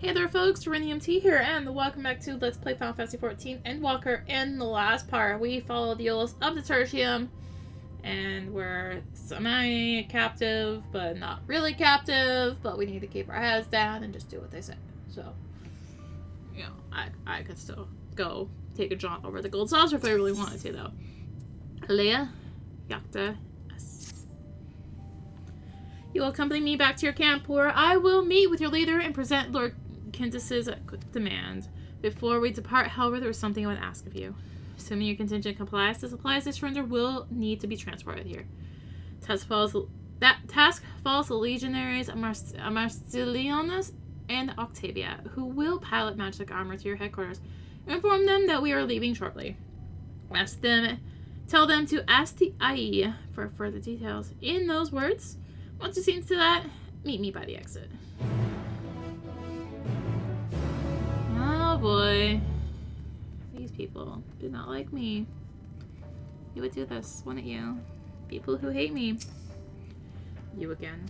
Hey there folks, rinimt here, and welcome back to Let's Play Final Fantasy XIV Endwalker. In the last part, we followed the Ultros of the Tertium, and we're semi-captive, but not really captive, but we need to keep our heads down and just do what they say. So, you know, I could still go take a jaunt over the gold saucer if I really wanted to, though. Leia, Yakta, you will accompany me back to your camp, where I will meet with your leader and present Lord Quintus's demand. Before we depart, however, there is something I would ask of you. Assuming your contingent complies, the supplies they surrender will need to be transported here. That task falls to legionaries Marcellianus and Octavia, who will pilot magic armor to your headquarters. Inform them that we are leaving shortly. Tell them to ask the IE for further details. In those words, once you've seen to that, meet me by the exit. Oh boy. These people do not like me. You would do this, wouldn't you? People who hate me. You again.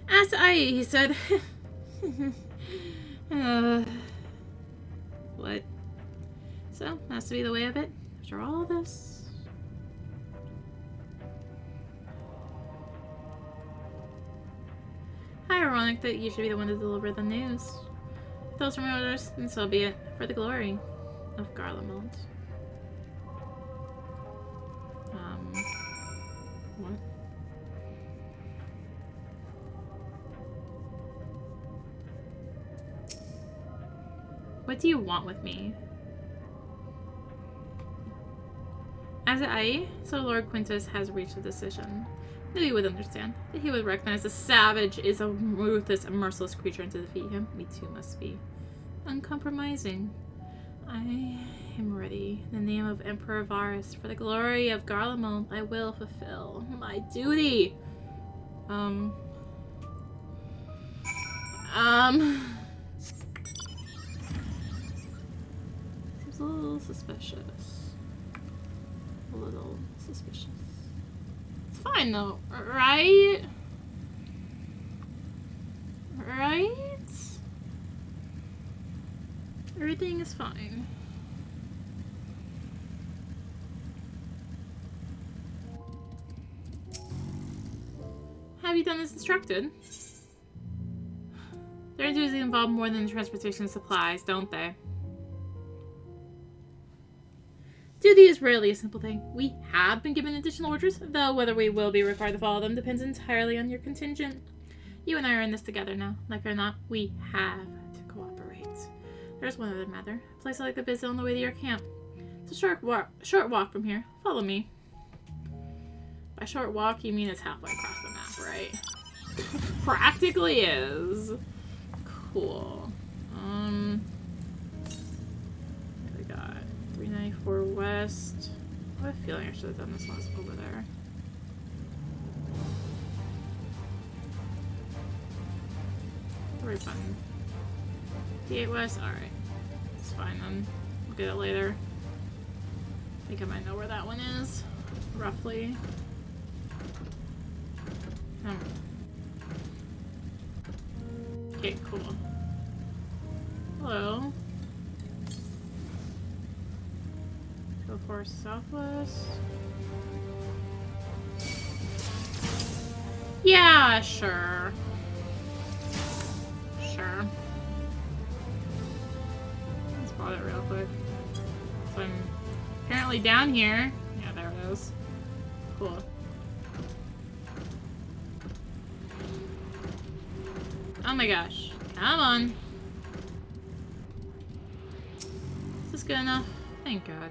Ask IE, he said. What? So, has to be the way of it. After all this. How ironic that you should be the one to deliver the news. If those are my orders, then so be it, for the glory of Garlemald. What? What do you want with me? As an IE, so Lord Quintus has reached a decision. He would understand. He would recognize the savage is a ruthless and merciless creature, and to defeat him, we too must be uncompromising. I am ready. In the name of Emperor Varus, for the glory of Garlemald, I will fulfill my duty. Seems a little suspicious. A little suspicious. It's fine though, right? Right? Everything is fine. Have you done as instructed? Their duties involve more than transportation supplies, don't they? Duty is rarely a simple thing. We have been given additional orders, though whether we will be required to follow them depends entirely on your contingent. You and I are in this together now. Like it or not, we have to cooperate. There's one other matter. A place like the visit on the way to your camp. It's a short walk from here. Follow me. By short walk, you mean it's halfway across the map, right? Practically is. Cool. What we got? 394 west. I have a feeling I should have done this last over there. Very fun. D8 west? Alright. It's fine then. We'll get it later. I think I might know where that one is. Roughly. Okay, cool. Hello. Go for southwest. Yeah, sure. Sure. Let's spot it real quick. So I'm apparently down here. Yeah, there it is. Cool. Oh my gosh. Come on. Is this good enough? Thank God.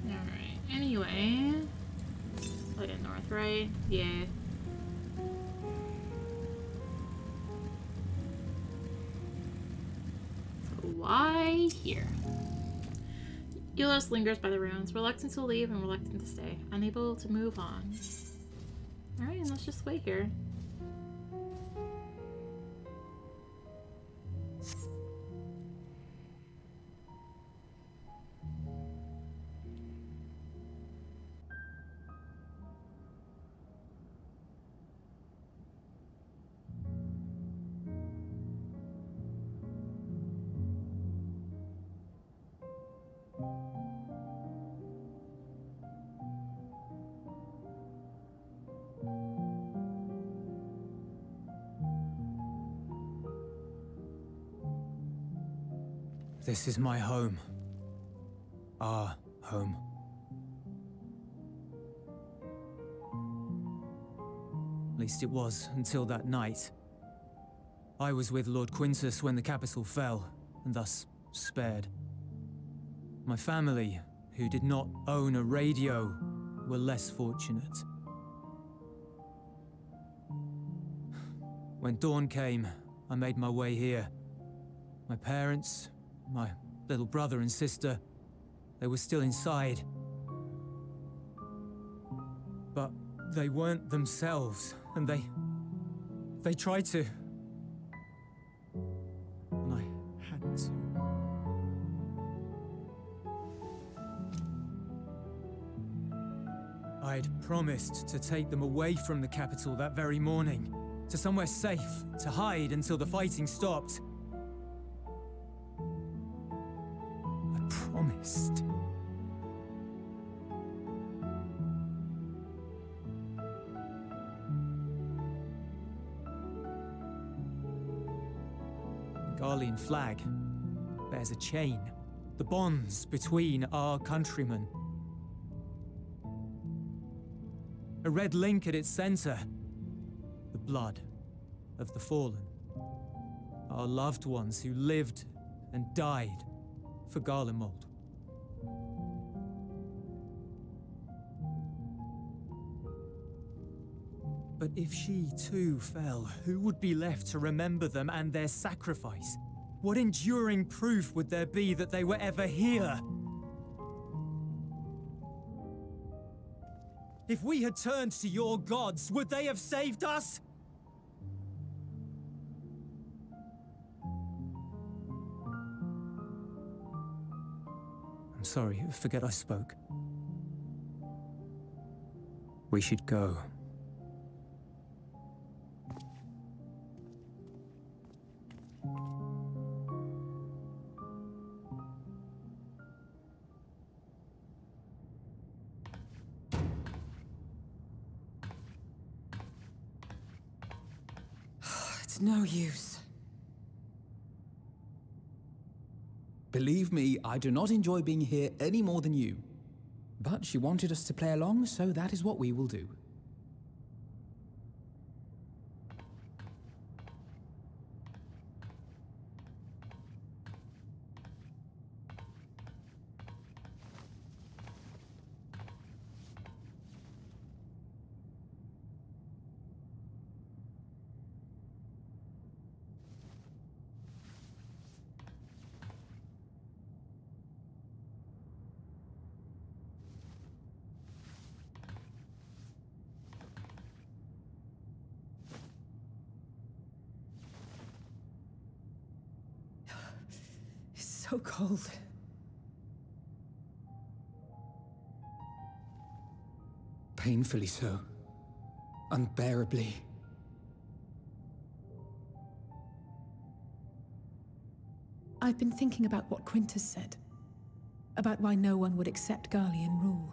Alright. Anyway. Play it north, right? Yeah. So why here? Ultros lingers by the ruins, reluctant to leave and reluctant to stay, unable to move on. Alright, let's just wait here. This is my home. Our home. At least it was until that night. I was with Lord Quintus when the capital fell, and thus spared. My family, who did not own a radio, were less fortunate. When dawn came, I made my way here. My parents, my little brother and sister, they were still inside. But they weren't themselves, and they tried to. And I had to. I'd promised to take them away from the capital that very morning, to somewhere safe, to hide until the fighting stopped. I promised. The Garlean flag bears a chain, the bonds between our countrymen. A red link at its center, the blood of the fallen. Our loved ones who lived and died for Garlemald. But if she too fell, who would be left to remember them and their sacrifice? What enduring proof would there be that they were ever here? If we had turned to your gods, would they have saved us? I'm sorry, forget I spoke. We should go. It's no use. Believe me, I do not enjoy being here any more than you. But she wanted us to play along, so that is what we will do. So cold. Painfully so. Unbearably. I've been thinking about what Quintus said. About why no one would accept Garlean rule.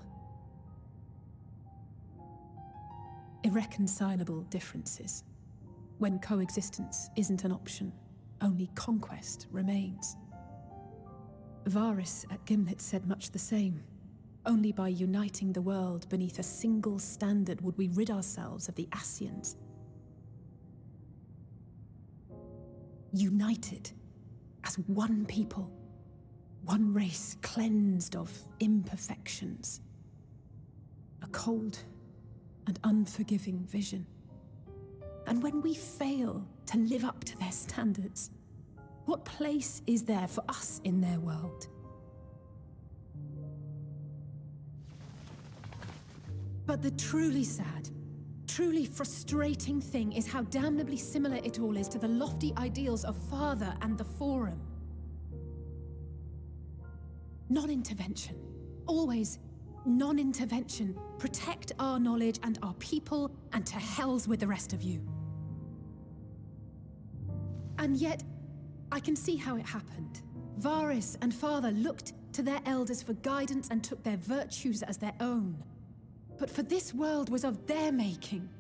Irreconcilable differences. When coexistence isn't an option, only conquest remains. Varys at Gimlet said much the same. Only by uniting the world beneath a single standard would we rid ourselves of the Ascians. United as one people, one race cleansed of imperfections. A cold and unforgiving vision. And when we fail to live up to their standards, what place is there for us in their world? But the truly sad, truly frustrating thing is how damnably similar it all is to the lofty ideals of Father and the Forum. Non-intervention. Always non-intervention. Protect our knowledge and our people, and to hell's with the rest of you. And yet, I can see how it happened. Varys and Father looked to their elders for guidance and took their virtues as their own. But for this world was of their making.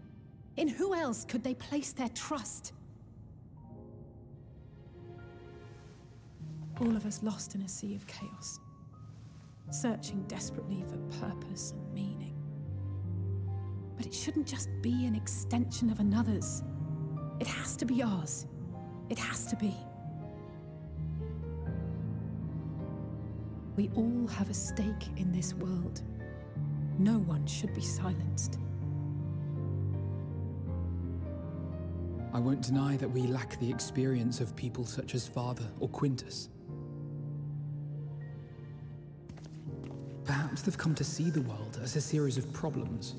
In who else could they place their trust? All of us lost in a sea of chaos, searching desperately for purpose and meaning. But it shouldn't just be an extension of another's. It has to be ours. It has to be. We all have a stake in this world. No one should be silenced. I won't deny that we lack the experience of people such as Father or Quintus. Perhaps they've come to see the world as a series of problems,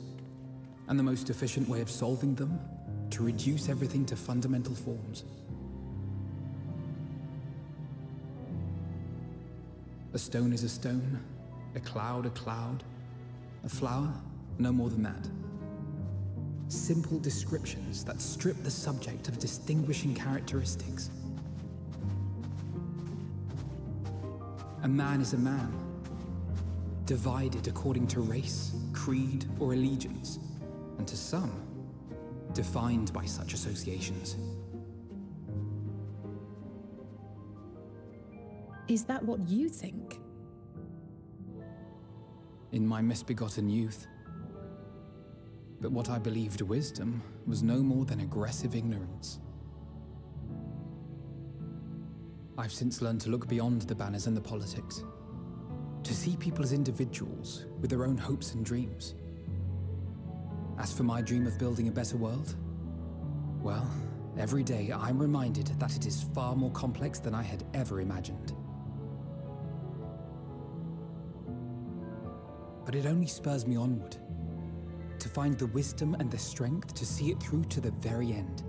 and the most efficient way of solving them, to reduce everything to fundamental forms. A stone is a stone, a cloud, a flower, no more than that. Simple descriptions that strip the subject of distinguishing characteristics. A man is a man, divided according to race, creed, or allegiance, and to some, defined by such associations. Is that what you think? In my misbegotten youth. But what I believed wisdom was no more than aggressive ignorance. I've since learned to look beyond the banners and the politics, to see people as individuals with their own hopes and dreams. As for my dream of building a better world, well, every day I'm reminded that it is far more complex than I had ever imagined. But it only spurs me onward, to find the wisdom and the strength to see it through to the very end.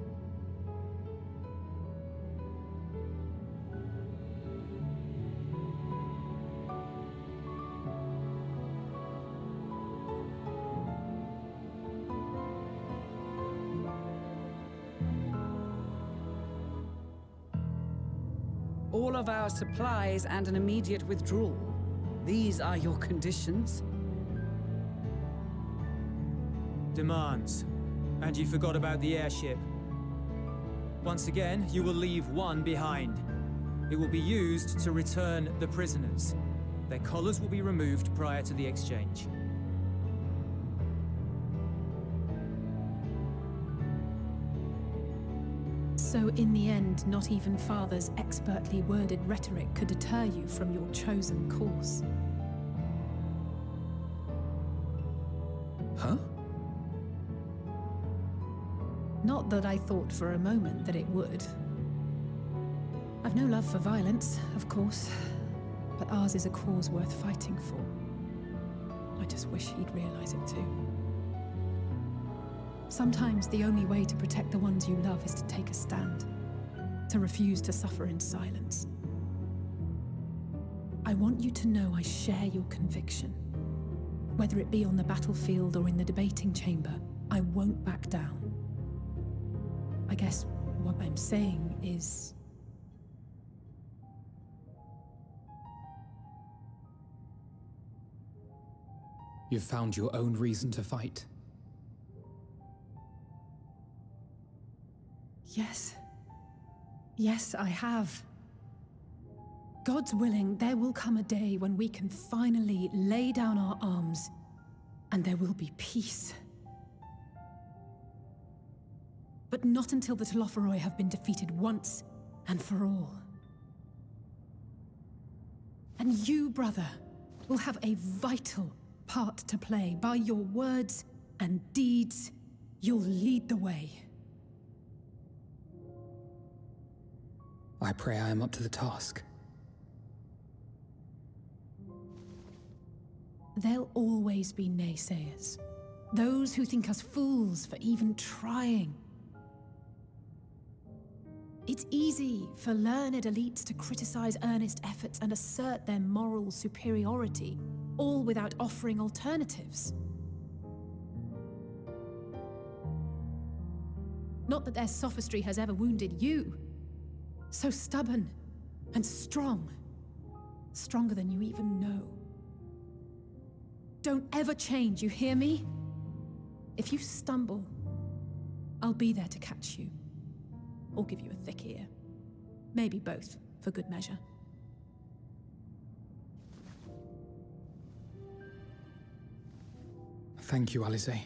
All of our supplies and an immediate withdrawal. These are your conditions? Demands. And you forgot about the airship. Once again, you will leave one behind. It will be used to return the prisoners. Their collars will be removed prior to the exchange. So in the end, not even Father's expertly worded rhetoric could deter you from your chosen course. Huh? Not that I thought for a moment that it would. I've no love for violence, of course, but ours is a cause worth fighting for. I just wish he'd realize it too. Sometimes the only way to protect the ones you love is to take a stand, to refuse to suffer in silence. I want you to know I share your conviction. Whether it be on the battlefield or in the debating chamber, I won't back down. I guess what I'm saying is... You've found your own reason to fight. Yes. Yes, I have. God's willing, there will come a day when we can finally lay down our arms, and there will be peace. But not until the Telophoroi have been defeated once and for all. And you, brother, will have a vital part to play. By your words and deeds, you'll lead the way. I pray I am up to the task. There'll always be naysayers. Those who think us fools for even trying. It's easy for learned elites to criticize earnest efforts and assert their moral superiority, all without offering alternatives. Not that their sophistry has ever wounded you. So stubborn and strong. Stronger than you even know. Don't ever change, you hear me? If you stumble, I'll be there to catch you. Or give you a thick ear. Maybe both, for good measure. Thank you, Alize.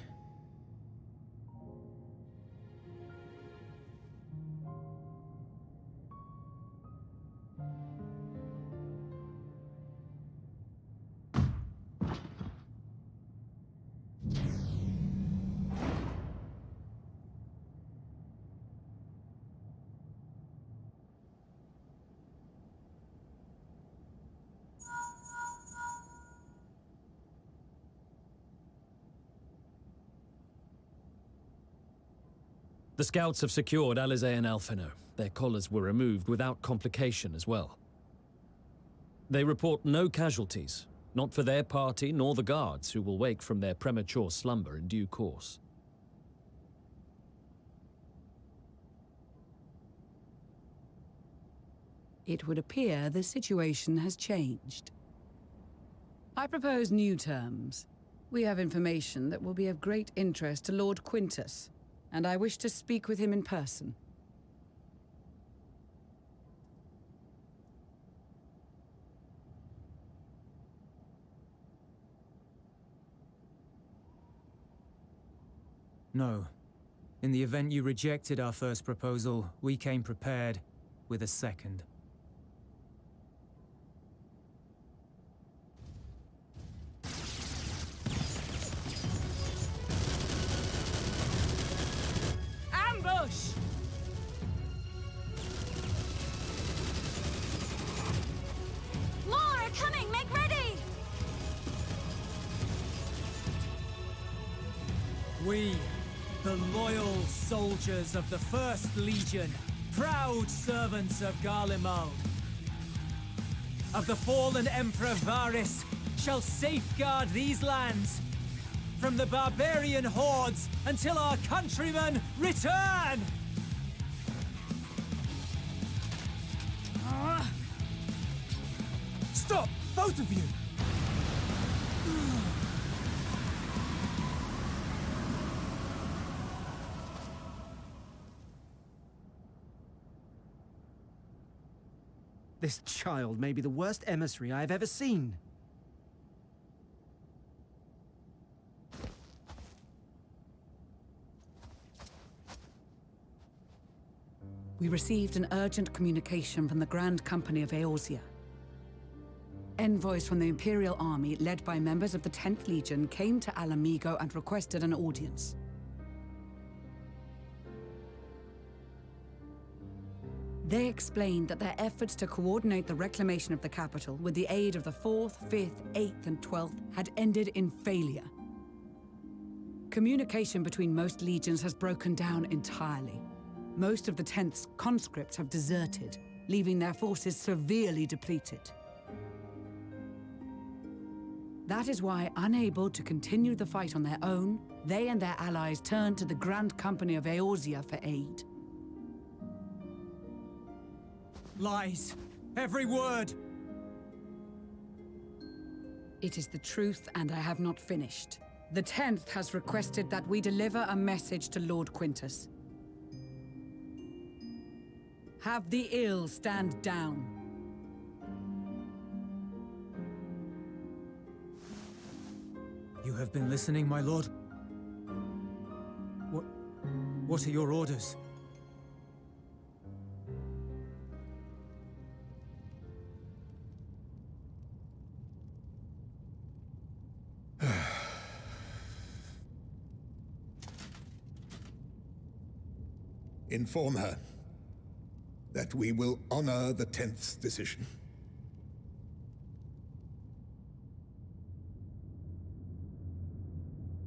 The scouts have secured Alize and Alphino. Their collars were removed without complication as well. They report no casualties, not for their party nor the guards, who will wake from their premature slumber in due course. It would appear the situation has changed. I propose new terms. We have information that will be of great interest to Lord Quintus, and I wish to speak with him in person. No. In the event you rejected our first proposal, we came prepared with a second. Ambush! More are coming! Make ready! We, the loyal soldiers of the 1st Legion, proud servants of Garlemald, of the fallen Emperor Varys, shall safeguard these lands from the barbarian hordes until our countrymen return! Stop, both of you! This child may be the worst emissary I have ever seen. We received an urgent communication from the Grand Company of Eorzea. Envoys from the Imperial Army, led by members of the 10th Legion, came to Alamigo and requested an audience. They explained that their efforts to coordinate the reclamation of the capital with the aid of the 4th, 5th, 8th, and 12th had ended in failure. Communication between most legions has broken down entirely. Most of the 10th's conscripts have deserted, leaving their forces severely depleted. That is why, unable to continue the fight on their own, they and their allies turned to the Grand Company of Eorzea for aid. Lies. Every word. It is the truth, and I have not finished. The 10th has requested that we deliver a message to Lord Quintus. Have the ill stand down. You have been listening, my lord? What are your orders? Inform her that we will honor the 10th's decision.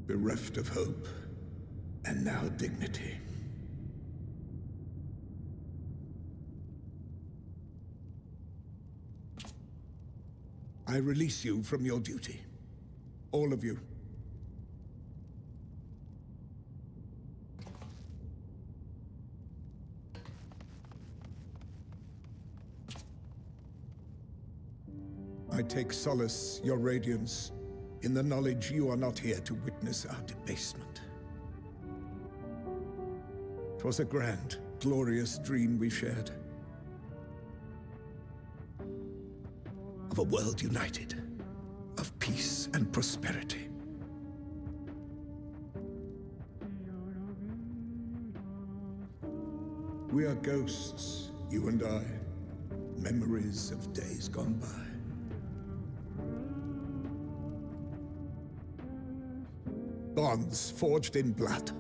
Bereft of hope, and now dignity. I release you from your duty. All of you. I take solace, your radiance, in the knowledge you are not here to witness our debasement. 'Twas a grand, glorious dream we shared. Of a world united, of peace and prosperity. We are ghosts, you and I. Memories of days gone by. Bonds forged in blood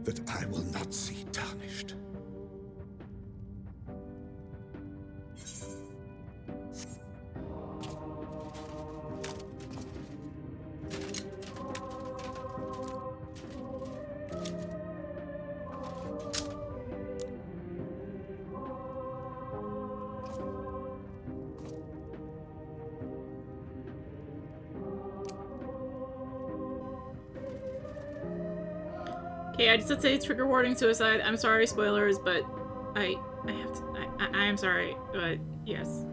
that I will not see tarnished. Okay, I just had to say trigger warning suicide. I'm sorry, spoilers, but I have to. I am sorry, but yes.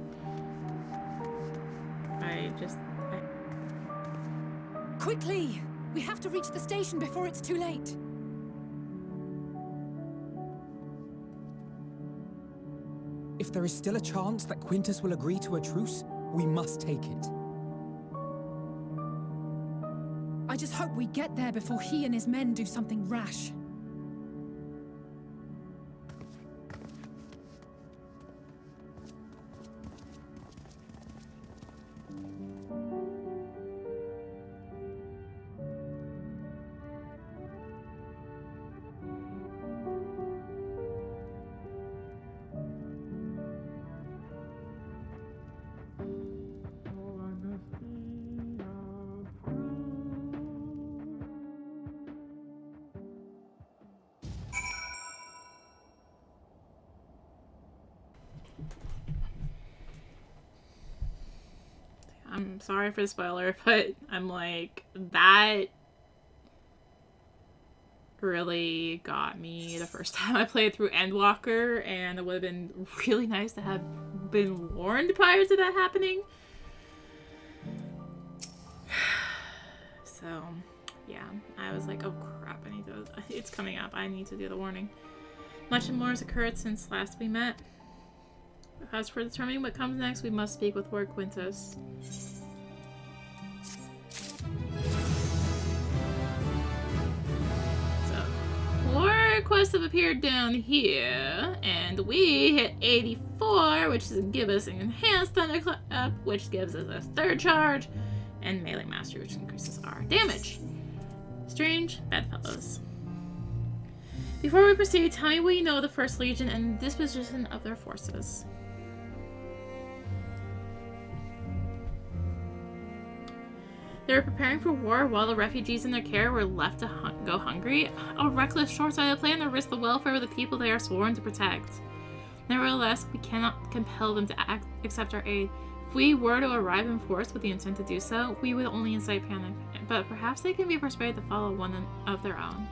Quickly! We have to reach the station before it's too late. If there is still a chance that Quintus will agree to a truce, we must take it. I just hope we get there before he and his men do something rash. I'm sorry for the spoiler, but I'm like, that really got me the first time I played through Endwalker, and it would have been really nice to have been warned prior to that happening. So, yeah, I was like, oh crap, I need to, it's coming up, I need to do the warning. Much more has occurred since last we met. As for determining what comes next, we must speak with Lord Quintus. So, more quests have appeared down here, and we hit 84, which is give us an enhanced thunderclap, which gives us a third charge, and melee mastery, which increases our damage. Strange bedfellows. Before we proceed, tell me what you know of the First Legion and the disposition of their forces. They were preparing for war while the refugees in their care were left to go hungry. A reckless, short-sighted plan to risk the welfare of the people they are sworn to protect. Nevertheless, we cannot compel them to accept our aid. If we were to arrive in force with the intent to do so, we would only incite panic. But perhaps they can be persuaded to follow one of their own.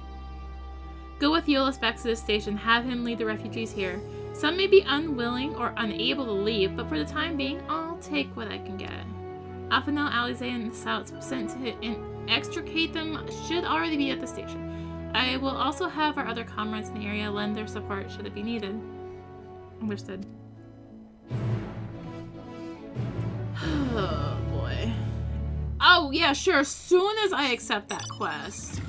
Go with Euless back to this station. Have him lead the refugees here. Some may be unwilling or unable to leave, but for the time being, I'll take what I can get. Alphino, Alize, and the scouts sent to extricate them should already be at the station. I will also have our other comrades in the area lend their support should it be needed. Understood. Oh boy. Oh yeah, sure. As soon as I accept that quest,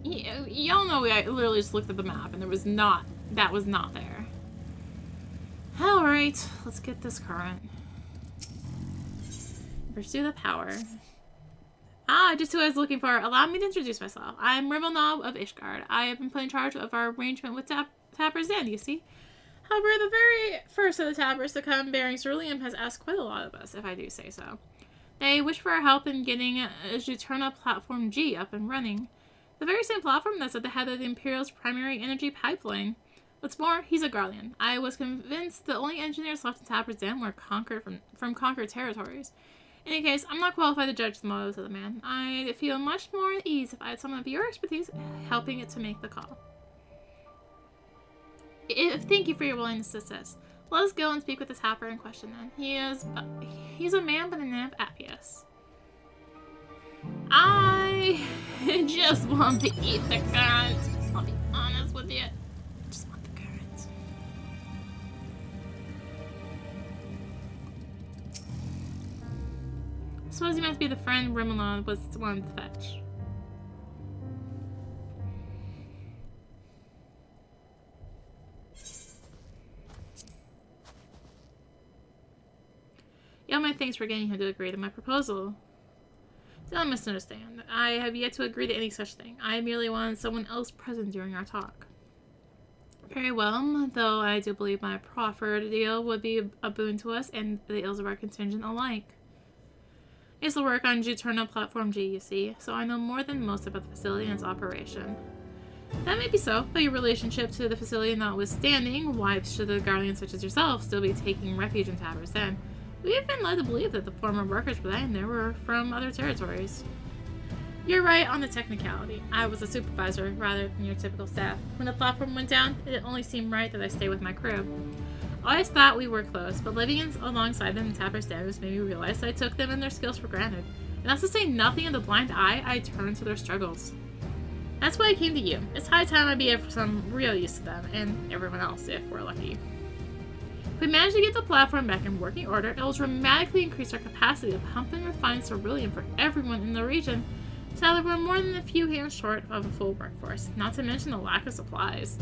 y'all know I literally just looked at the map and that was not there. All right, let's get this current. Pursue the power. Just who I was looking for. Allow me to introduce myself. I'm Garlemald of Ishgard. I have been put in charge of our arrangement with Tapper's Den, you see. However, the very first of the Tappers to come bearing ceruleum has asked quite a lot of us, if I do say so. They wish for our help in getting Juturna Platform G up and running. The very same platform that's at the head of the Imperial's primary energy pipeline. What's more, he's a Garlean. I was convinced the only engineers left in Tapper's Den were conquered from conquered territories. In any case, I'm not qualified to judge the motives of the man. I'd feel much more at ease if I had some of your expertise helping it to make the call. Thank you for your willingness to assist. Let us go and speak with the Tapper in question then. He's a man by the name of Appius. I just want to eat the current. I'll be honest with you. I just want the current. I suppose you must be the friend Garlemald was wanted to fetch. thanks for getting him to agree to my proposal. Don't misunderstand. I have yet to agree to any such thing. I merely wanted someone else present during our talk. Very well, though I do believe my proffered deal would be a boon to us and the ills of our contingent alike. I used to work on Juturna Platform G, you see, so I know more than most about the facility and its operation. That may be so, but your relationship to the facility notwithstanding, why should the guardians such as yourself still be taking refuge in Tabor's Den? We have been led to believe that the former workers for that there were from other territories. You're right on the technicality. I was a supervisor rather than your typical staff. When the platform went down, it only seemed right that I stay with my crew. I always thought we were close, but living alongside them in Tabor's Den made me realize that I took them and their skills for granted. And that's to say nothing of the blind eye I turned to their struggles. That's why I came to you. It's high time I be of some real use to them, and everyone else if we're lucky. If we manage to get the platform back in working order, it will dramatically increase our capacity to pump and refine ceruleum for everyone in the region. Sadly, we're more than a few hands short of a full workforce, not to mention the lack of supplies.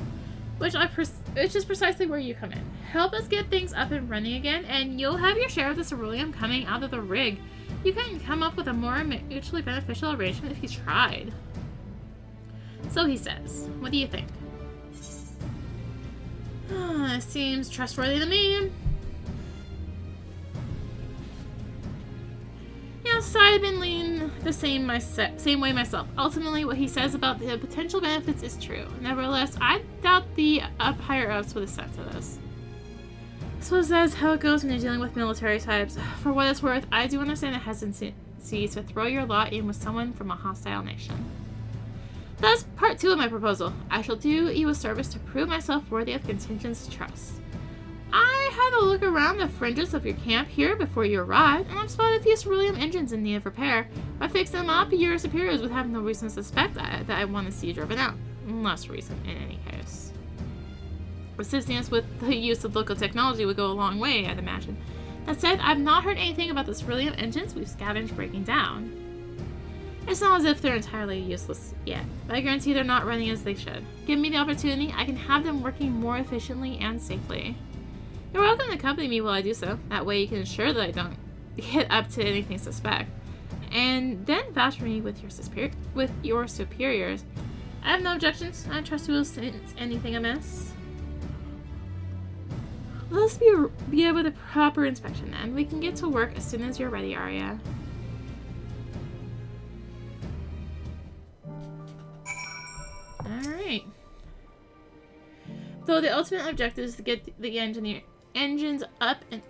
Which is precisely where you come in. Help us get things up and running again, and you'll have your share of the ceruleum coming out of the rig. You couldn't come up with a more mutually beneficial arrangement if you tried. So he says, what do you think? Seems trustworthy to me. Yes, I've been leaning the same way myself. Ultimately, what he says about the potential benefits is true. Nevertheless, I doubt the higher-ups would assent to this. I suppose that's how it goes when you're dealing with military types. For what it's worth, I do understand the hesitancy to throw your lot in with someone from a hostile nation. That's part 2 of my proposal. I shall do you a service to prove myself worthy of contingent's trust. I had a look around the fringes of your camp here before you arrived, and I've spotted a few ceruleum engines in need of repair. If I fix them up, your superiors would have no reason to suspect that I want to see you driven out. Less reason, in any case. Assistance with the use of local technology would go a long way, I'd imagine. That said, I've not heard anything about the ceruleum engines we've scavenged breaking down. It's not as if they're entirely useless yet, but I guarantee they're not running as they should. Give me the opportunity, I can have them working more efficiently and safely. You're welcome to accompany me while I do so. That way you can ensure that I don't get up to anything suspect. And then vouch for me with your superiors. I have no objections. I trust you will sense anything amiss. Let's begin with a proper inspection then. We can get to work as soon as you're ready, Arya. Alright. Though the ultimate objective is to get the engines up and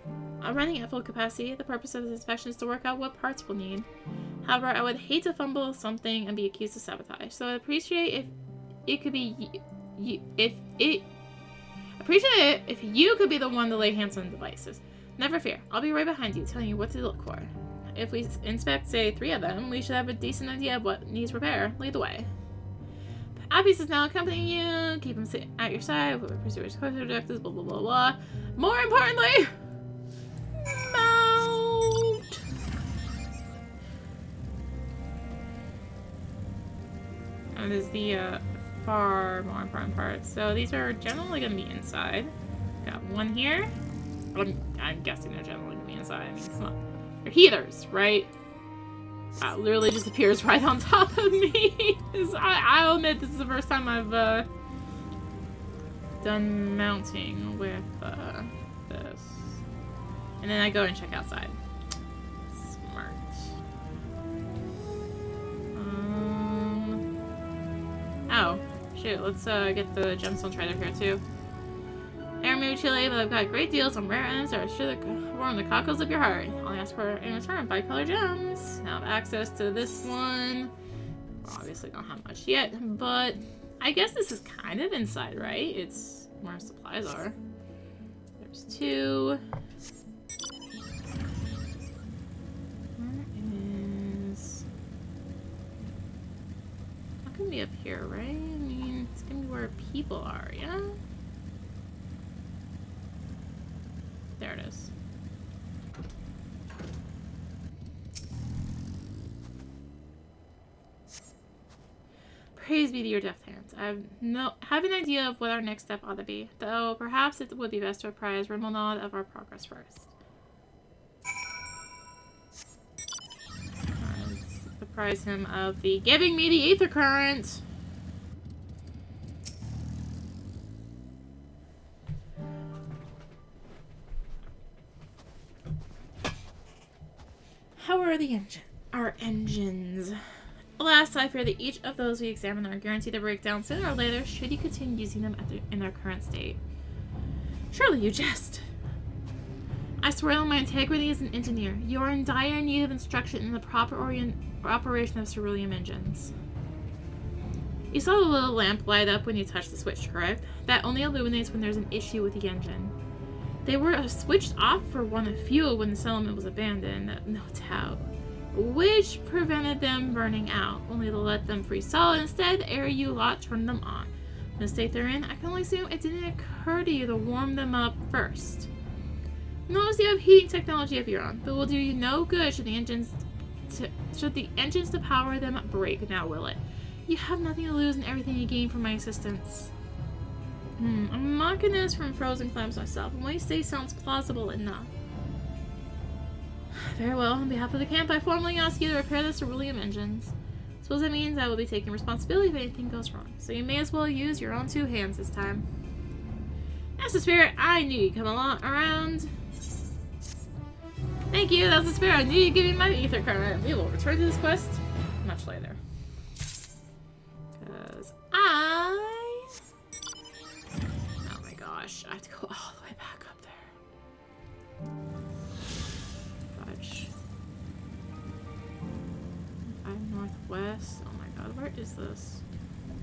running at full capacity, the purpose of this inspection is to work out what parts we'll need. However, I would hate to fumble something and be accused of sabotage, so I'd appreciate if it could be if you could be the one to lay hands on the devices. Never fear, I'll be right behind you, telling you what to look for. If we inspect, say, 3 of them, we should have a decent idea of what needs repair. Lead the way. Abby's is now accompanying you. Keep him at your side. Pursue his objectives. Blah blah blah blah. More importantly, mount. That is the far more important part. So these are generally going to be inside. Got one here. I'm guessing they're generally going to be inside. I mean, come on. They're heaters, right? That literally just appears right on top of me. I'll admit this is the first time I've done mounting with this. And then I go and check outside. Smart. Oh, shoot. Let's get the gemstone trader here too. Air may be chilly, but I've got great deals on rare items that are sure to warm the cockles of your heart. I'll ask for in return 5-color gems. Now I have access to this one. Well, obviously don't have much yet, but I guess this is kind of inside, right? It's where supplies are. There's 2. Where is... Not gonna be up here, right? I mean, it's gonna be where people are, yeah? There it is. Praise be to your deft hands. I have an idea of what our next step ought to be, though perhaps it would be best to apprise Garlemald of our progress first. Apprise him of the giving me the ether current. How are our engines? Alas, I fear that each of those we examine are guaranteed to break down sooner or later should you continue using them in their current state. Surely you jest. I swear on my integrity as an engineer, you are in dire need of instruction in the proper operation of ceruleum engines. You saw the little lamp light up when you touched the switch, correct? That only illuminates when there's an issue with the engine. They were switched off for want of fuel when the settlement was abandoned, no doubt, which prevented them burning out, only to let them free solid. Instead, the area you lot turned them on. In the state they're in, I can only assume it didn't occur to you to warm them up first. Notice you have heating technology of your own, but will do you no good should the engines to power them break, now will it? You have nothing to lose and everything you gain from my assistance. I'm mocking this from Frozen Clams myself, and what you say sounds plausible enough. Very well, on behalf of the camp, I formally ask you to repair the ceruleum engines. Suppose that means I will be taking responsibility if anything goes wrong, so you may as well use your own 2 hands this time. That's the spirit, I knew you'd come around. Thank you, that's the spirit, I knew you'd give me my ether current. We will return to this quest much later. Because oh my gosh, I have to go all the way back up there. Fudge. 5 northwest. Oh my god, where is this?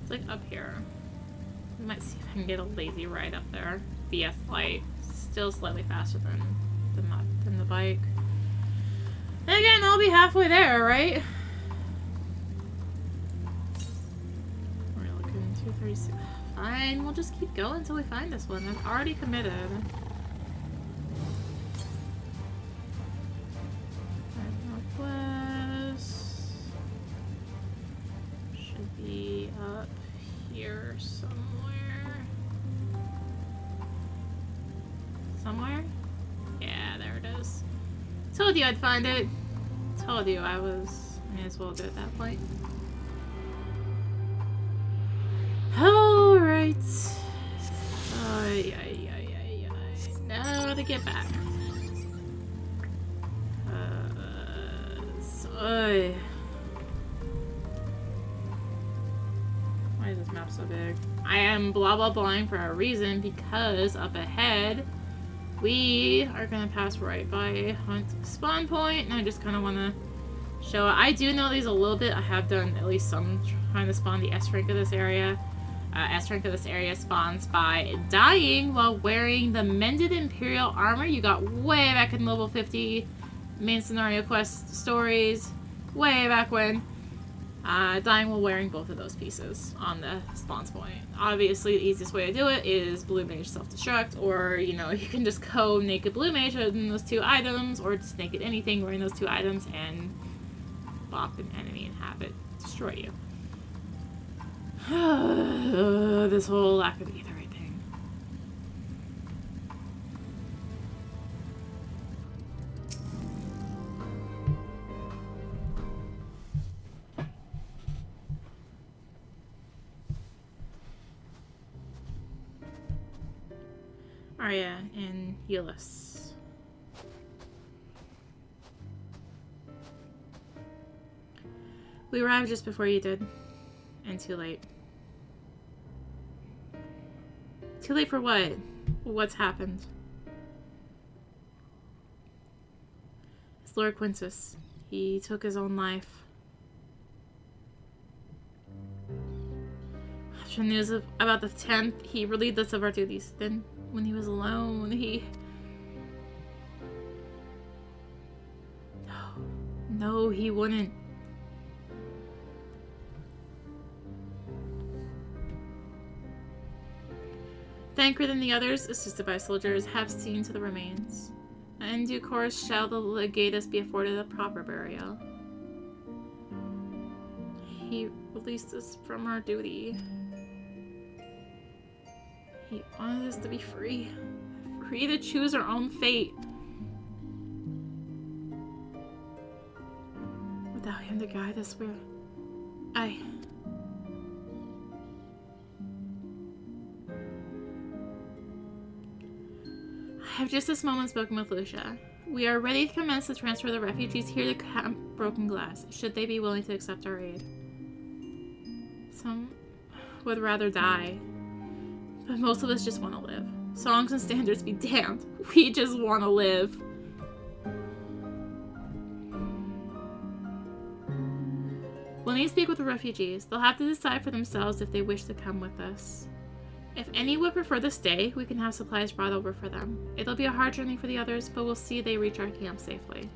It's like up here. I might see if I can get a lazy ride up there. via flight. Still slightly faster than the bike. And again, I'll be halfway there, right? We're looking 236. Fine, we'll just keep going until we find this one. I've already committed. Northwest. Should be up here somewhere. Somewhere? Yeah, there it is. Told you I'd find it. Told you I may as well do it at that point. Alright. Now to get back. Why is this map so big? I am blah blah blahing for a reason, because up ahead we are gonna pass right by a hunt spawn point, and I just kind of want to show it. I do know these a little bit. I have done at least some trying to spawn the S rank of this area. S rank of this area spawns by dying while wearing the mended Imperial armor you got way back in level 50 main scenario quest stories, way back when. Dying while wearing both of those pieces on the spawns point. Obviously, the easiest way to do it is Blue Mage self-destruct, or, you know, you can just go naked Blue Mage in those two items, or just naked anything wearing those two items and bop an enemy and have it destroy you. This whole lack of either right thing. Arya and Euless. We arrived just before you did. And too late. Too late for what? What's happened? It's Lord Quintus. He took his own life. After news about the 10th, he relieved us of our duties. Then, when he was alone, he... No, he wouldn't. Thancred and the others, assisted by soldiers, have seen to the remains. In due course shall the legatus be afforded a proper burial. He released us from our duty. He wanted us to be free. Free to choose our own fate. Without him to guide us, I have just this moment spoken with Lucia. We are ready to commence the transfer of the refugees here to Camp Broken Glass, should they be willing to accept our aid. Some would rather die, but most of us just want to live. Songs and standards be damned. We just want to live. We'll need to speak with the refugees. They'll have to decide for themselves if they wish to come with us. If any would prefer to stay, we can have supplies brought over for them. It'll be a hard journey for the others, but we'll see they reach our camp safely.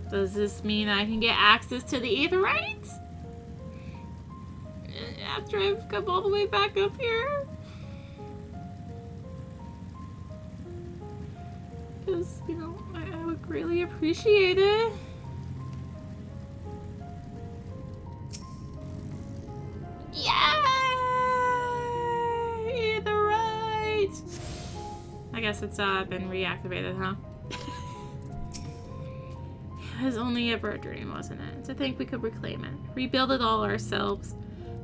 Does this mean I can get access to the Aetherites? After I've come all the way back up here? Because, you know, I would greatly appreciate it. Yay! Aetherites! I guess it's been reactivated, huh? It was only ever a dream, wasn't it? To think we could reclaim it, rebuild it all ourselves.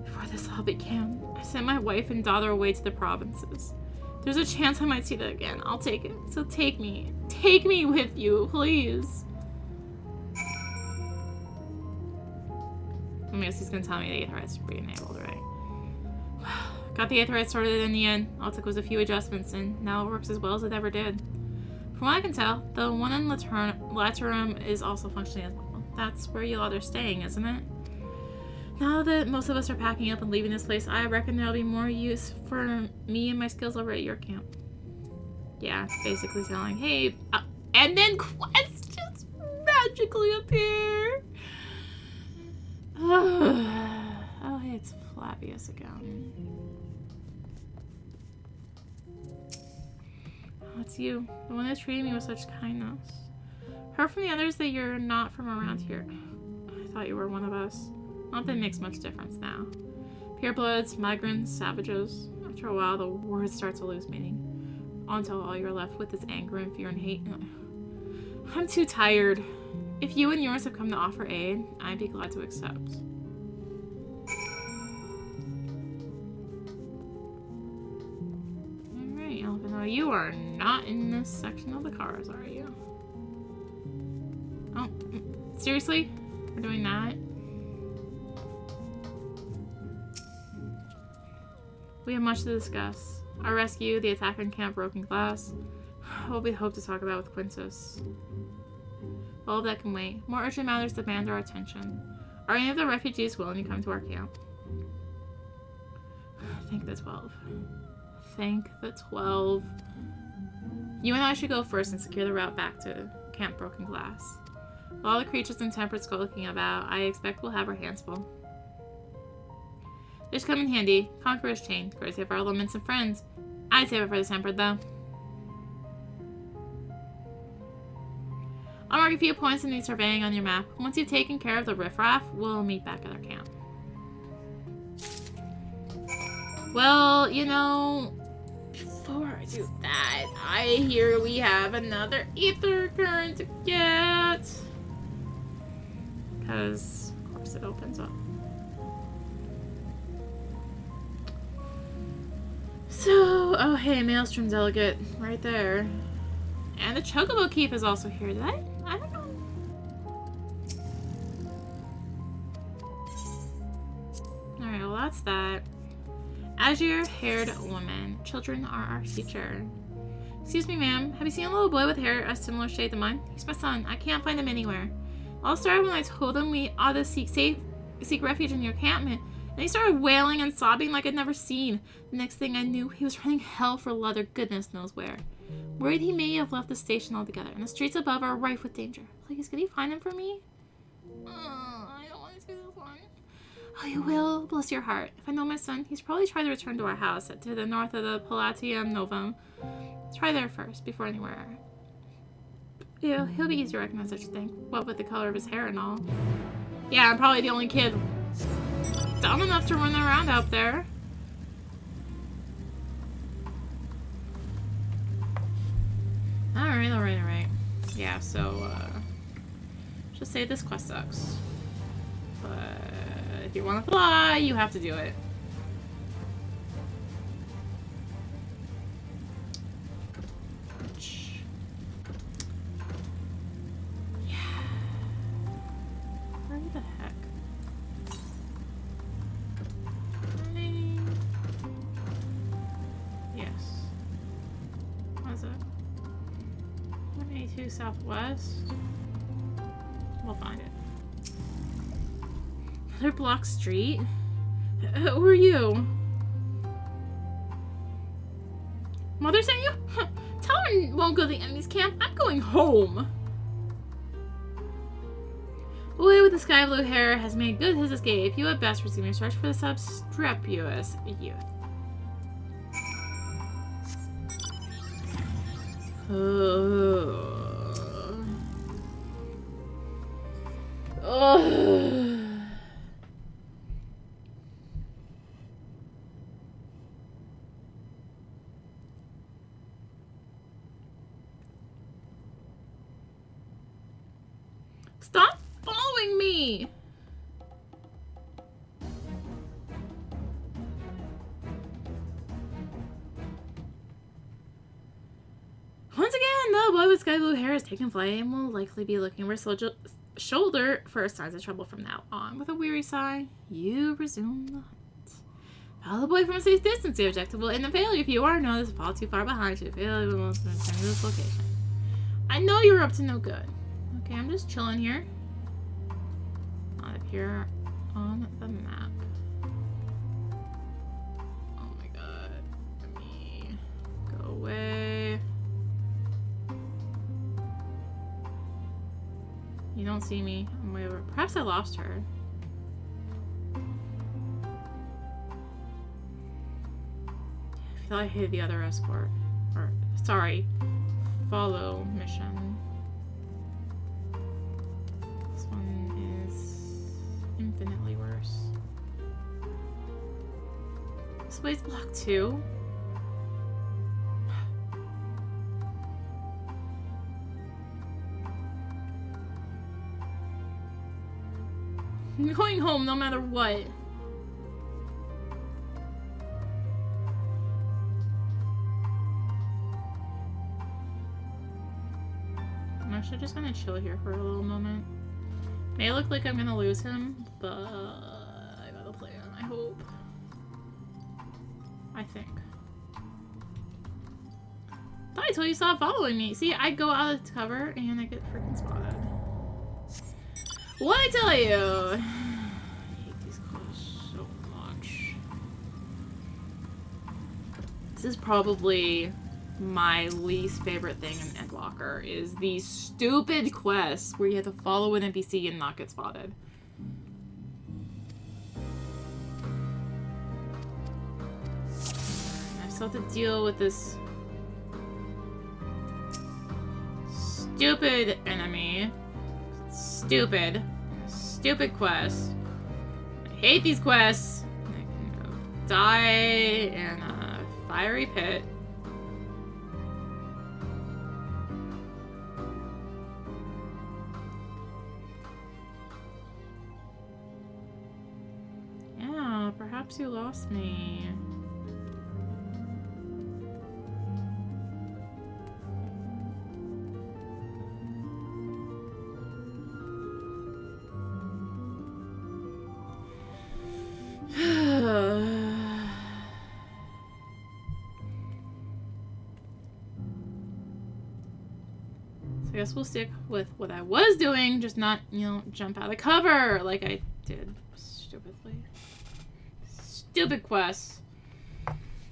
Before this all began, I sent my wife and daughter away to the provinces. There's a chance I might see them again. I'll take it. So take me with you, please. I guess he's gonna tell me the Aetherites are re-enabled, right? Got the Aetherites sorted in the end. All it took was a few adjustments, and now it works as well as it ever did. From what I can tell, the one in Laterum is also functioning as well. That's where you all are staying, isn't it? Now that most of us are packing up and leaving this place, I reckon there'll be more use for me and my skills over at your camp. Yeah, basically telling, hey, and then quests just magically appear. Oh, hey, it's Flavius again. Oh, it's you, the one that treated me with such kindness. Heard from the others that you're not from around here. I thought you were one of us. Not that it makes much difference now. Purebloods, migrants, savages. After a while, the word starts to lose meaning. Until all you're left with is anger and fear and hate. I'm too tired. If you and yours have come to offer aid, I'd be glad to accept. Alright, Elvino, you are not in this section of the cars, are you? Oh, seriously? We're doing that? We have much to discuss. Our rescue, the attack on Camp Broken Glass, what we hope to talk about with Quintus. All of that can wait. More urgent matters demand our attention. Are any of the refugees willing to come to our camp? Thank the 12. Thank the 12. You and I should go first and secure the route back to Camp Broken Glass. With all the creatures in Temperate skulking about, I expect we'll have our hands full. Just come in handy. Conqueror's Chain, courtesy of our elements and friends. I'd save it for the Tempered, though. I'll mark a few points in the surveying on your map. Once you've taken care of the riffraff, we'll meet back at our camp. Well, you know, before I do that, I hear we have another ether current to get. Because, of course, it opens up. So, oh hey, Maelstrom Delegate, right there. And the Chocobo Keep is also here. Did I don't know. Alright, well that's that. Azure-haired woman. Children are our future. Excuse me, ma'am. Have you seen a little boy with hair a similar shade to mine? He's my son. I can't find him anywhere. All started when I told him we ought to seek refuge in your encampment. And he started wailing and sobbing like I'd never seen. The next thing I knew, he was running hell for leather goodness knows where. Worried he may have left the station altogether, and the streets above are rife with danger. Please, can you find him for me? I don't want to do this one. Oh, you will? Bless your heart. If I know my son, he's probably tried to return to our house to the north of the Palatium Novum. Try there first, before anywhere. Yeah, he'll be easy to recognize such a thing. What with the color of his hair and all. Yeah, I'm probably the only kid dumb enough to run around out there. Alright. Yeah, so, just say this quest sucks. But if you want to fly, you have to do it. Yeah. Where the heck? Yes. What is it? 182 Southwest. We'll find it. Another block street? Who are you? Mother sent you? Tell her I won't go to the enemy's camp. I'm going home. The boy with the sky blue hair has made good his escape. You at best resume your search for the substrepious youth. Stop following me! Once again, the boy with sky blue hair has taken flight and will likely be looking over his shoulder for signs of trouble from now on. With a weary sigh, you resume the hunt. Follow the boy from a safe distance. The objective will end in failure if you are known to fall too far behind to fail. You will return to this location. I know you were up to no good. Okay, I'm just chilling here. Not appear on the map. Oh my god. Let me go away. You don't see me. I'm way over. Perhaps I lost her. I feel I hated the other escort. Or, sorry. Follow mission. This one is infinitely worse. This way's block 2. I'm going home no matter what. I'm actually just gonna chill here for a little moment. May look like I'm gonna lose him, but I got a plan, I hope. I think. Thought I told you stop following me. See, I go out of cover and I get freaking spotted. What I tell you? I hate these clothes so much. This is probably my least favorite thing in Endwalker is these stupid quests where you have to follow an NPC and not get spotted. I still have to deal with this stupid enemy. Stupid quest. I hate these quests. I can go die in a fiery pit. Yeah, perhaps you lost me. I guess we'll stick with what I was doing, just not, you know, jump out of cover like I did stupidly. Stupid quests.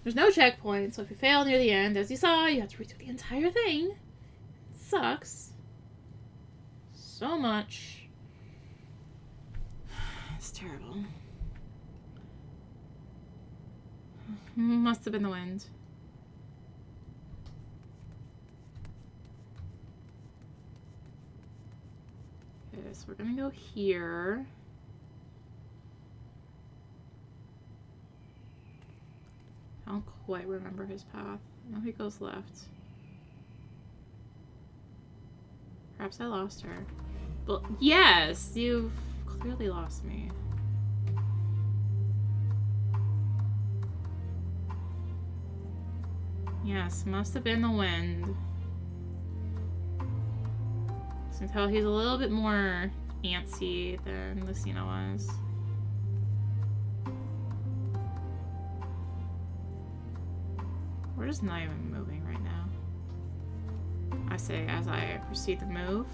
There's no checkpoint, so if you fail near the end, as you saw, you have to redo the entire thing. It sucks. So much. It's terrible. Must have been the wind. Okay, so we're gonna go here. I don't quite remember his path. I know he goes left. Perhaps I lost her. But yes, you've clearly lost me. Yes, must have been the wind. I can tell he's a little bit more antsy than Lucina was. We're just not even moving right now. I say as I proceed to move.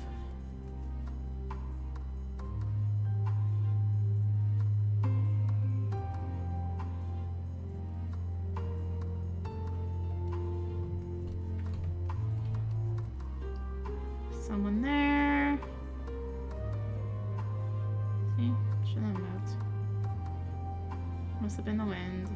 Someone there. See? Shouldn't have moved. Must have been the wind.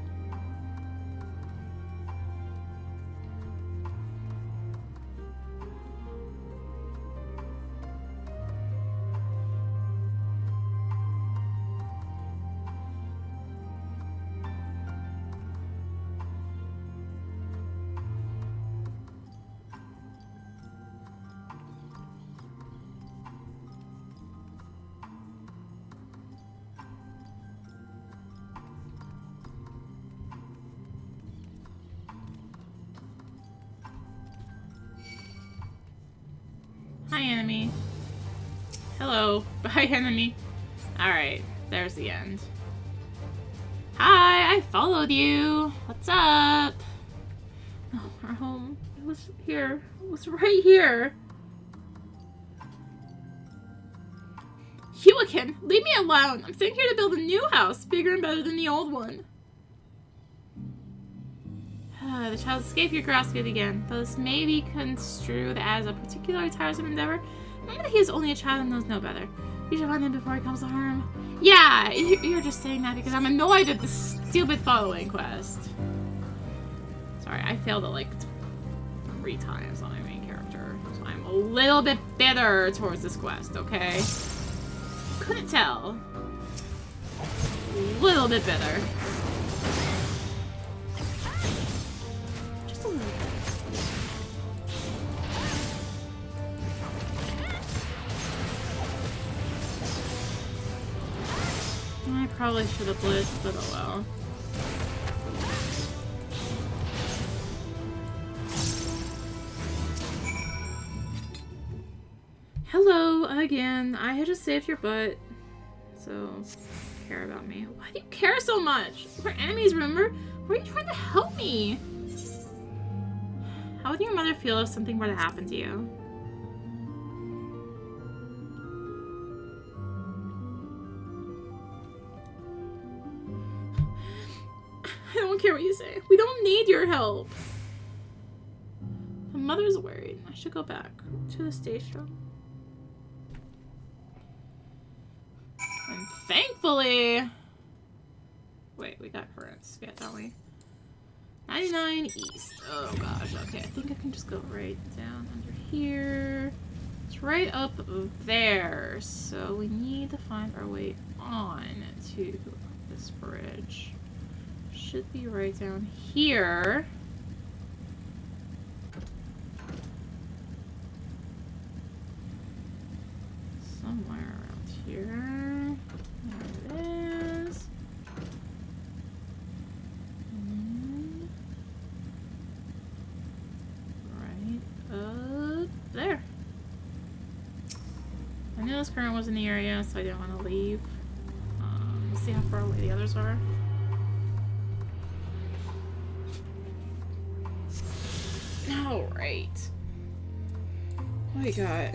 Hi, enemy. Hello. Bye, enemy. Alright, there's the end. Hi, I followed you. What's up? Oh, we're home. It was here. It was right here. Huican, leave me alone. I'm sitting here to build a new house, bigger and better than the old one. The child's escape your grasp it again, though this may be construed as a particularly tiresome endeavor. Remember that he is only a child and knows no better. You should find him before he comes to harm. Yeah, you're just saying that because I'm annoyed at this stupid following quest. Sorry, I failed it like 3 times on my main character, so I'm a little bit bitter towards this quest, okay? Couldn't tell. A little bit bitter. I probably should have blitzed, but oh well. Hello again. I had just saved your butt, so care about me. Why do you care so much? We're enemies, remember? Why are you trying to help me? How would your mother feel if something were to happen to you? I don't care what you say. We don't need your help. My mother's worried. I should go back to the station. And thankfully... Wait, we got currents. Yeah, don't we? 99 east. Oh gosh, okay. I think I can just go right down under here. It's right up there. So we need to find our way on to this bridge. Should be right down here. Somewhere around here. There it is. And right up there. I knew this current was in the area, so I didn't want to leave. Let's see how far away the others are. Alright. We got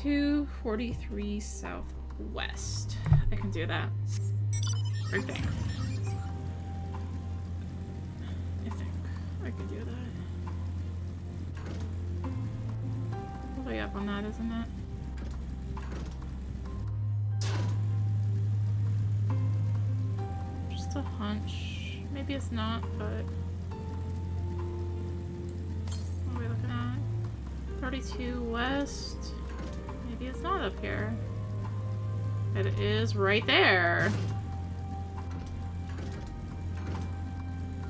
243 southwest. I can do that. Right there. I can do that. Way up on that, isn't it? Just a hunch. Maybe it's not, but what are we looking at? 32 west. Maybe it's not up here. It is right there.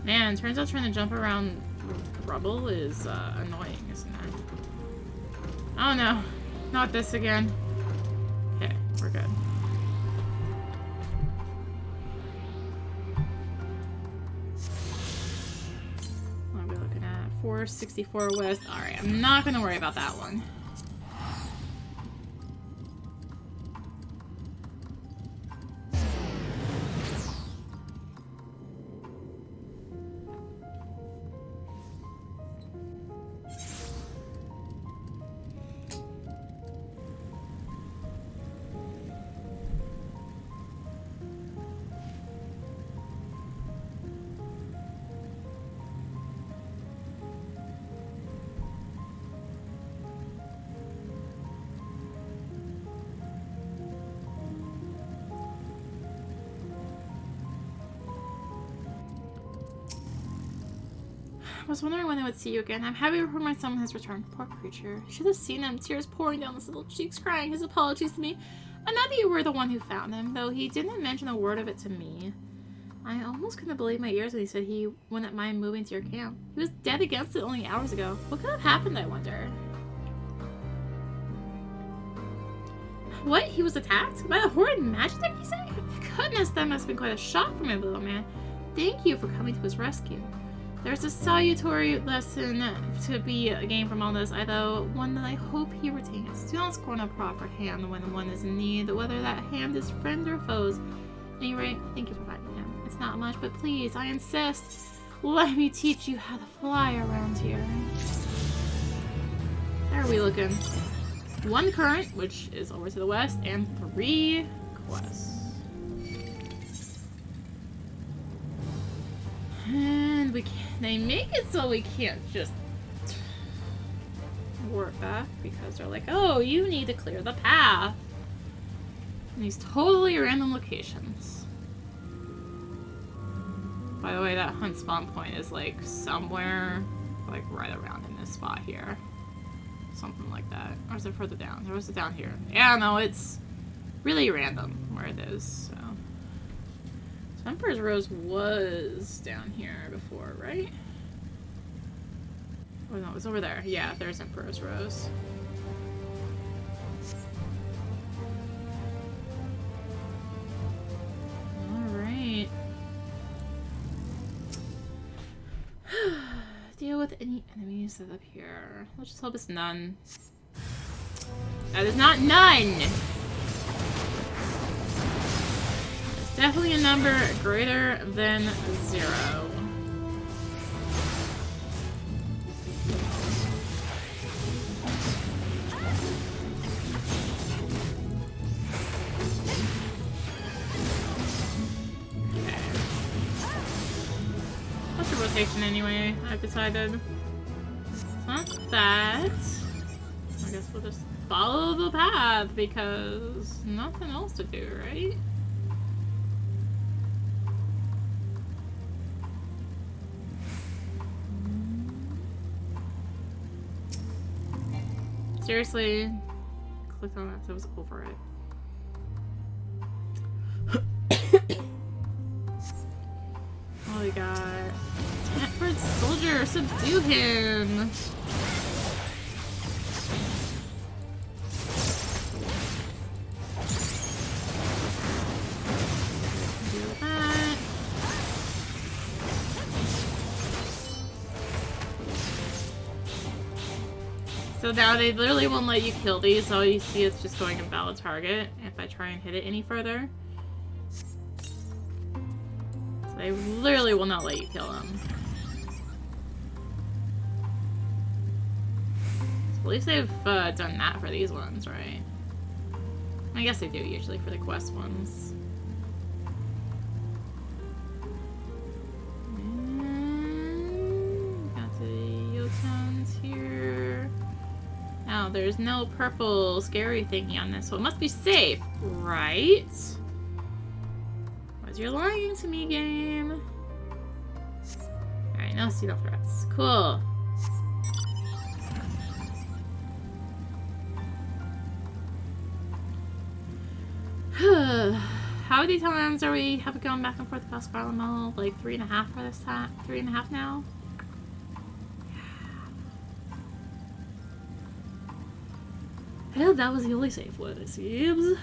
Man, turns out trying to jump around rubble is annoying, isn't it? Oh no, not this again. Okay, we're good. What are we looking at? 464 west. Alright, I'm not gonna worry about that one. I was wondering when I would see you again. I'm happy to report my son has returned. Poor creature. Should have seen him. Tears pouring down his little cheeks, crying his apologies to me. I know that you were the one who found him, though he didn't mention a word of it to me. I almost couldn't believe my ears when he said he wouldn't mind moving to your camp. He was dead against it only hours ago. What could have happened, I wonder? What? He was attacked? By a horrid magic, you say? Goodness, that must have been quite a shock for my little man. Thank you for coming to his rescue. There's a salutary lesson to be gained from all this, though one that I hope he retains. Do not scorn a proffered hand when one is in need, whether that hand is friend or foes. At any rate, thank you for finding him. It's not much, but please, I insist, let me teach you how to fly around here. How are we looking? 1 current, which is over to the west, and 3 quests. And they make it so we can't just warp back because they're like, oh, you need to clear the path. In these totally random locations. By the way, that hunt spawn point is like somewhere like right around in this spot here. Something like that. Or is it further down? Or is it down here? Yeah, no, it's really random where it is, so. Emperor's Rose was down here before, right? Oh no, it was over there. Yeah, there's Emperor's Rose. Alright. Deal with any enemies that are up here. Let's just hope it's none. That is not none! Definitely a number greater than 0. Okay. What's the rotation anyway? I've decided. It's not that. I guess we'll just follow the path because nothing else to do, right? Seriously, clicked on that so I was over it. Oh my god. Famfrit soldier, subdue him! Do that. So now they literally won't let you kill these. All you see is just going invalid target if I try and hit it any further. So they literally will not let you kill them. So at least they've done that for these ones, right? I guess they do usually for the quest ones. there's no purple scary thingy on this, so it must be safe, right? You're lying to me, game. Alright, no pseudo threats. Cool. How many times are we have gone back and forth across Garlemald? Like 3.5 for this time? 3.5 now? Yeah, that was the only safe one, it seems.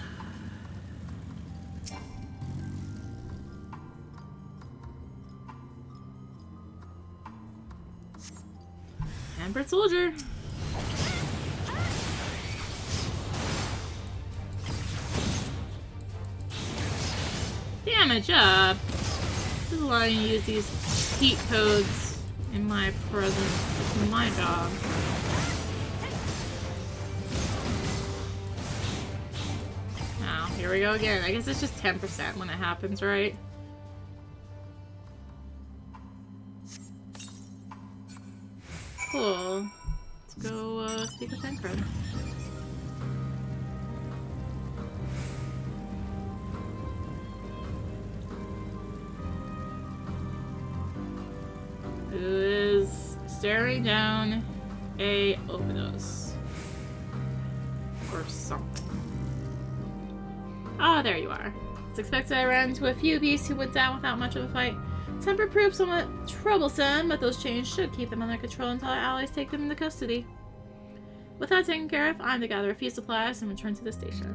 Famfrit soldier. Damage up. This is allowing you to use these heat codes in my presence. It's my job. Now, here we go again. I guess it's just 10% when it happens, right? Cool. Let's go speak with Famfrit. Who is staring down a overdose. Or something. Ah, there you are. It's expected I ran into a few beasts who went down without much of a fight. Temper proved somewhat troublesome, but those chains should keep them under control until our allies take them into custody. With that taken care of, I'm to gather a few supplies and return to the station.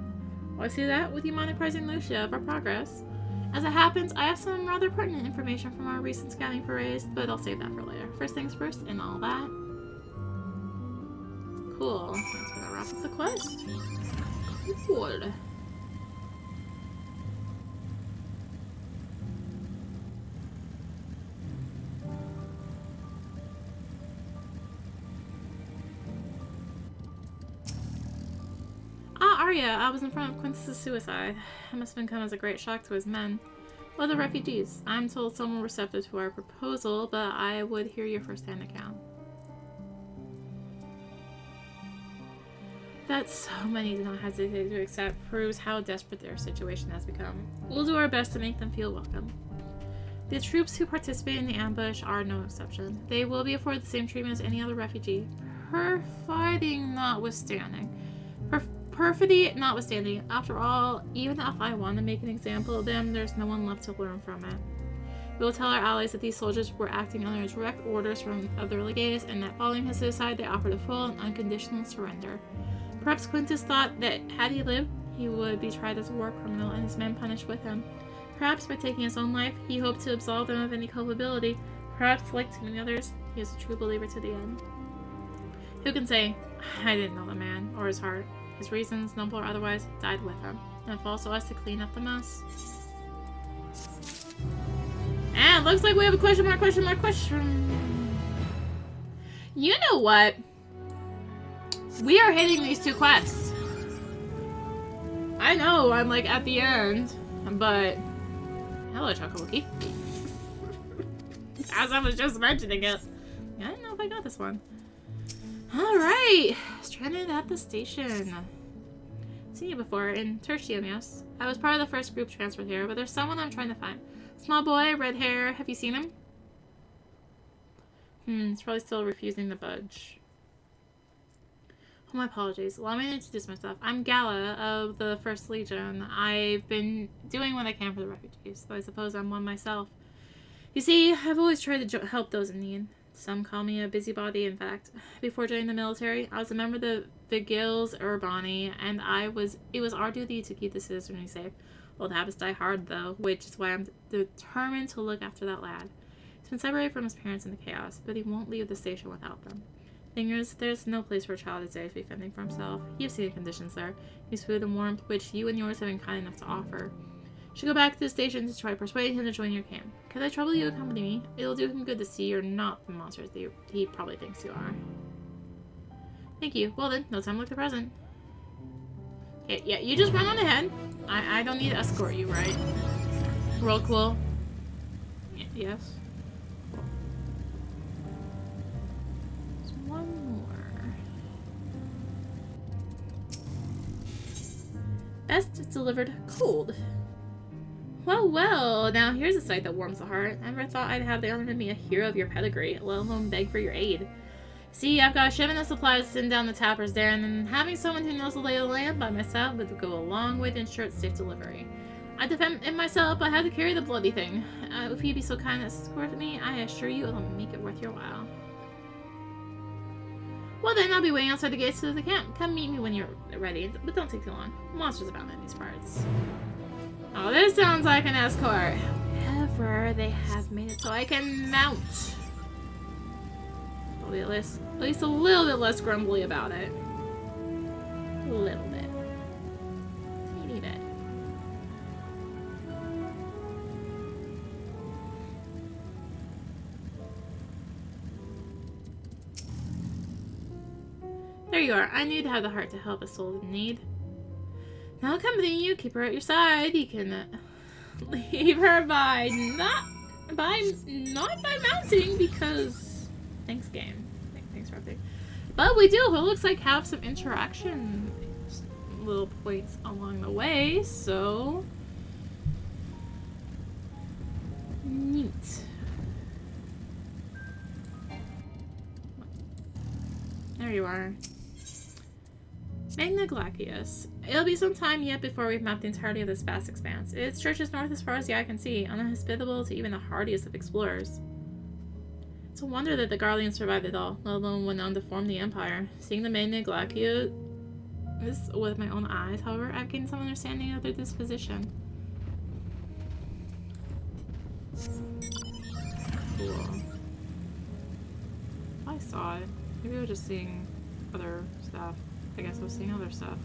While I see that, would you mind apprising Lucia of our progress? As it happens, I have some rather pertinent information from our recent scouting forays, but I'll save that for later. First things first, and all that. Cool. That's gonna wrap up the quest. Cool. Arya, I was in front of Quintus's suicide. It must have come as a great shock to his men. Well, the refugees. I'm told some were receptive to our proposal, but I would hear your first-hand account. That so many did not hesitate to accept proves how desperate their situation has become. We'll do our best to make them feel welcome. The troops who participate in the ambush are no exception. They will be afforded the same treatment as any other refugee. Perfighting notwithstanding. Perfidy notwithstanding, after all, even if I want to make an example of them, there's no one left to learn from it. We will tell our allies that these soldiers were acting under direct orders from other legates, and that following his suicide, they offered a full and unconditional surrender. Perhaps Quintus thought that, had he lived, he would be tried as a war criminal and his men punished with him. Perhaps by taking his own life, he hoped to absolve them of any culpability. Perhaps, like too many others, he was a true believer to the end. Who can say, I didn't know the man, or his heart. His reasons, noble or otherwise, died with him. And it falls to us to clean up the mess. And looks like we have a question mark, question mark, question. You know what? We are hitting these two quests. I know I'm like at the end, but hello, Chocolookie. As I was just mentioning it. I don't know if I got this one. Alright, stranded at the station. Seen you before, in Tertium, yes. I was part of the first group transferred here, but there's someone I'm trying to find. Small boy, red hair, have you seen him? He's probably still refusing to budge. Oh, my apologies. Allow me to introduce myself. I'm Gala of the 1st Legion. I've been doing what I can for the refugees, though I suppose I'm one myself. You see, I've always tried to help those in need. Some call me a busybody, in fact. Before joining the military, I was a member of the Vigils Urbani, and it was our duty to keep the citizenry safe. Old habits die hard, though, which is why I'm determined to look after that lad. He's been separated from his parents in the chaos, but he won't leave the station without them. Thing is, there's no place for a child his age to be fending for himself. You've seen the conditions there. He's food and warmth, which you and yours have been kind enough to offer. Should go back to the station to try to persuade him to join your camp. Could I trouble you to accompany me? It'll do him good to see you're not the monsters that he probably thinks you are. Thank you. Well then, no time like the present. Okay, yeah, you just run on ahead. I don't need to escort you, right? Roll cool. Yes. There's one more. Best delivered cold. Well, well, now here's a sight that warms the heart. I never thought I'd have the honor to be a hero of your pedigree, let alone beg for your aid. See, I've got a shipment of supplies sitting down the tappers there, and then having someone who knows the lay of the land by my side would go a long way to ensure its safe delivery. I defend it myself, I had to carry the bloody thing. If you'd be so kind as to escort me, I assure you it'll make it worth your while. Well then, I'll be waiting outside the gates of the camp. Come meet me when you're ready, but don't take too long. Monsters abound in these parts. Oh, this sounds like an escort. However, they have made it so I can mount. I'll be at least a little bit less grumbly about it. A little bit. Teeny bit. There you are. I knew to have the heart to help a soul in need. Now accompany you, keep her at your side. You can leave her by not by mounting because thanks game. Thanks for everything. But we do, it looks like, have some interaction little points along the way, so neat. There you are. Magna Glacius. It'll be some time yet before we've mapped the entirety of this vast expanse. It stretches north as far as the eye can see, uninhospitable to even the hardiest of explorers. It's a wonder that the Garleans survived it all, let alone went on to form the Empire. Seeing the Magna Glacius with my own eyes, however, I've gained some understanding of their disposition. Cool. I saw it. Maybe I was just seeing other stuff. I guess I was seeing other stuff.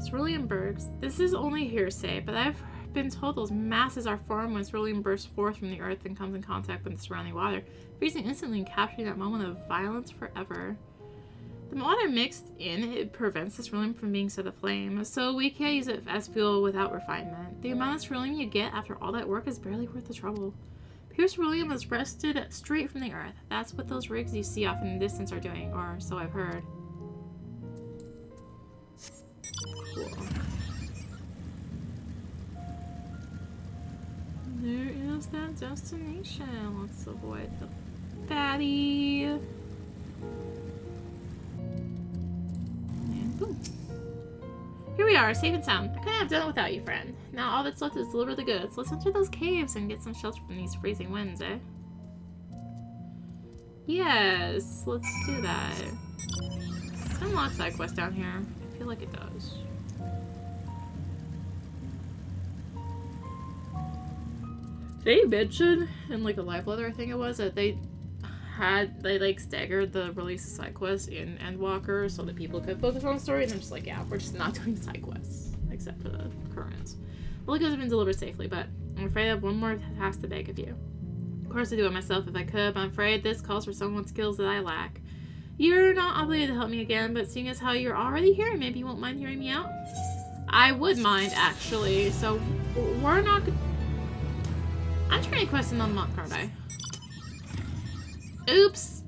Cerulean bergs. This is only hearsay, but I've been told those masses are formed when cerulean bursts forth from the earth and comes in contact with the surrounding water, freezing instantly and capturing that moment of violence forever. The water mixed in, it prevents the cerulean from being set aflame, so we can't use it as fuel without refinement. The amount of cerulean you get after all that work is barely worth the trouble. Pure cerulean was wrested straight from the earth. That's what those rigs you see off in the distance are doing, or so I've heard. Cool. There is that destination. Let's avoid the baddie. And boom. Here we are, safe and sound. I couldn't have done it without you, friend. Now all that's left is deliver the goods. Let's enter those caves and get some shelter from these freezing winds, eh? Yes, let's do that. Does it unlock side quest down here? I feel like it does. They mentioned in like a live letter, I think it was, that they like staggered the release of side quests in Endwalker so that people could focus on the story, and they're just like, yeah, we're just not doing side quests except for the currents. Well, it have been delivered safely, but I'm afraid I have one more task to beg of you. Of course, I'd do it myself if I could, but I'm afraid this calls for someone's skills that I lack. You're not obligated to help me again, but seeing as how you're already here, maybe you won't mind hearing me out? I would mind, actually, so we're not... I'm trying to quest an unlock card, Oops.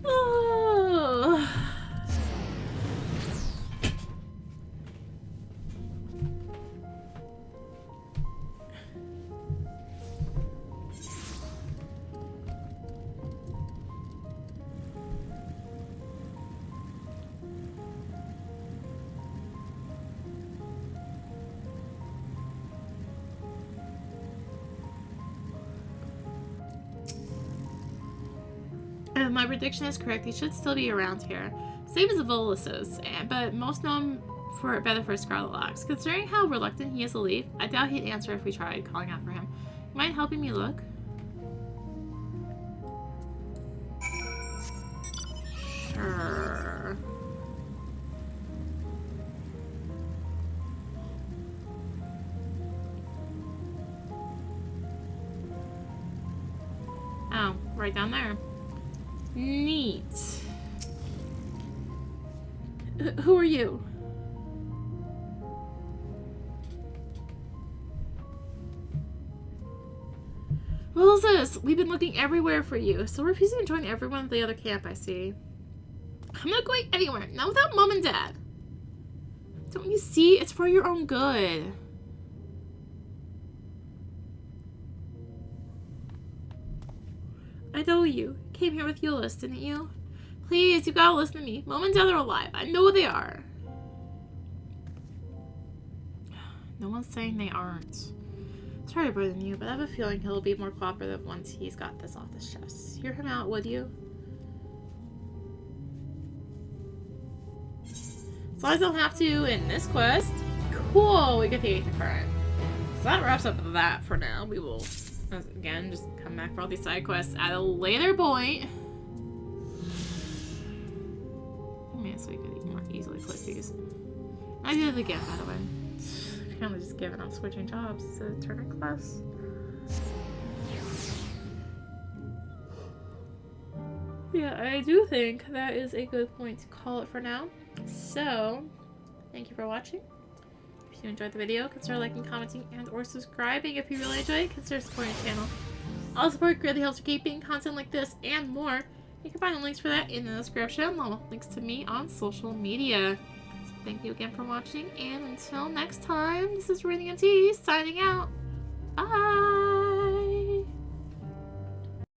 Oh. If my prediction is correct, he should still be around here. Same as the Volises, but most know him better for Scarlet Locks. Considering how reluctant he is to leave, I doubt he'd answer if we tried calling out for him. You mind helping me look? Sure. Oh, right down there. Neat. Who are you? What is this? We've been looking everywhere for you. Still refusing to join everyone at the other camp, I see. I'm not going anywhere. Not without Mom and Dad. Don't you see? It's for your own good. I know you. Came here with Euless, didn't you? Please, you gotta listen to me. Mom and Dad are alive. I know they are. No one's saying they aren't. Sorry to burden you, but I have a feeling he'll be more cooperative once he's got this off his chest. Hear him out, would you? As long as I don't have to in this quest. Cool, we get the 8th current. So that wraps up that for now. We will, again, just come back for all these side quests at a later point. Man, so we could even more easily click these. I did it again, by the way. Apparently just giving up switching jobs to tournament class. Yeah, I do think that is a good point to call it for now. So, thank you for watching. If you enjoyed the video, consider liking, commenting, and or subscribing. If you really enjoyed it, consider supporting the channel. All support greatly helps with keeping content like this and more. You can find the links for that in the description, along with links to me on social media. So thank you again for watching, and until next time, this is rinimt signing out. Bye!